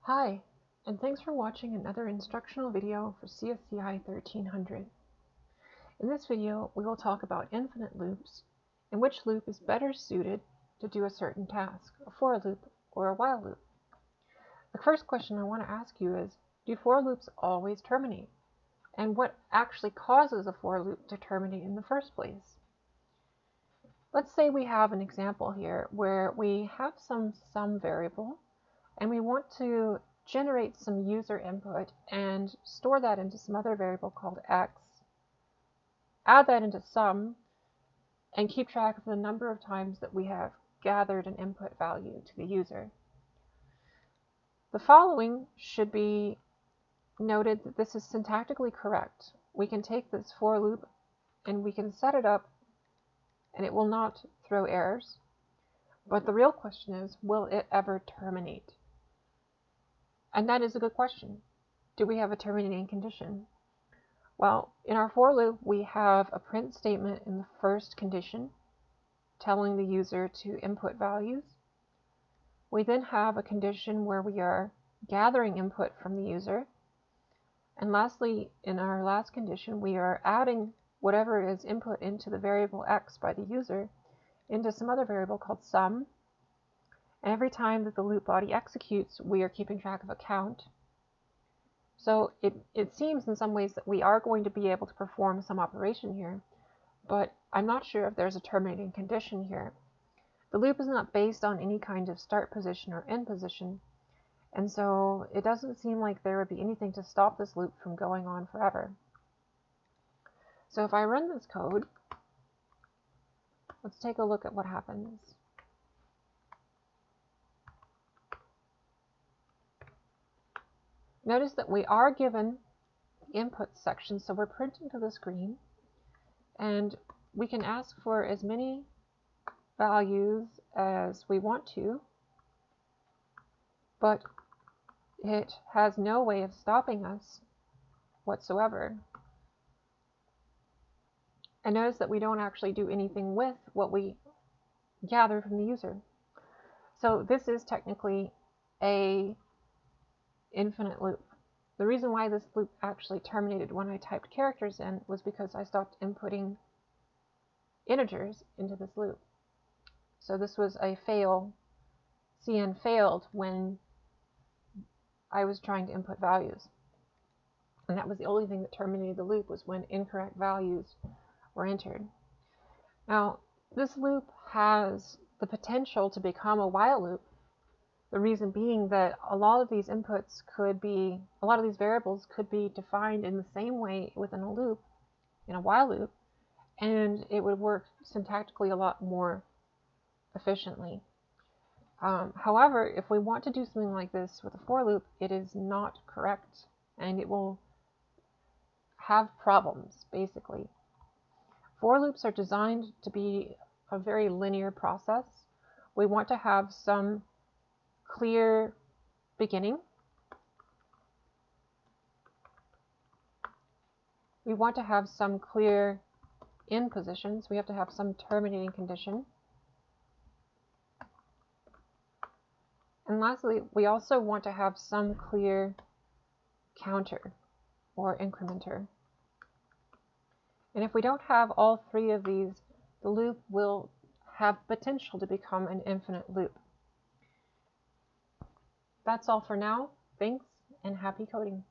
Hi, and thanks for watching another instructional video for CSCI 1300. In this video, we will talk about infinite loops and which loop is better suited to do a certain task, a for loop or a while loop. The first question I want to ask you is, do for loops always terminate? And what actually causes a for loop to terminate in the first place? Let's say we have an example here where we have some sum variable and we want to generate some user input and store that into some other variable called x, add that into sum, and keep track of the number of times that we have gathered an input value to the user. The following should be noted that this is syntactically correct. We can take this for loop and we can set it up and it will not throw errors. But the real question is, will it ever terminate? And that is a good question. Do we have a terminating condition? Well, in our for loop, we have a print statement in the first condition telling the user to input values. We then have a condition where we are gathering input from the user. And lastly, in our last condition, we are adding whatever is input into the variable x by the user into some other variable called sum. And every time that the loop body executes, we are keeping track of a count. So it seems in some ways that we are going to be able to perform some operation here, but I'm not sure if there's a terminating condition here. The loop is not based on any kind of start position or end position, and so it doesn't seem like there would be anything to stop this loop from going on forever. So if I run this code, let's take a look at what happens. Notice that we are given the input section, so we're printing to the screen, and we can ask for as many values as we want to, but it has no way of stopping us whatsoever. And notice that we don't actually do anything with what we gather from the user. So this is technically a infinite loop. The reason why this loop actually terminated when I typed characters in was because I stopped inputting integers into this loop. So this was a fail. CN failed when I was trying to input values. And that was the only thing that terminated the loop, was when incorrect values were entered. Now, this loop has the potential to become a while loop. The reason being that a lot of these inputs could be, a lot of these variables could be defined in the same way within a loop, in a while loop, and it would work syntactically a lot more efficiently. However, if we want to do something like this with a for loop, it is not correct, and it will have problems, basically. For loops are designed to be a very linear process. We want to have some clear beginning. We want to have some clear end positions. We have to have some terminating condition. And lastly, we also want to have some clear counter or incrementer. And if we don't have all three of these, the loop will have potential to become an infinite loop. That's all for now. Thanks and happy coding.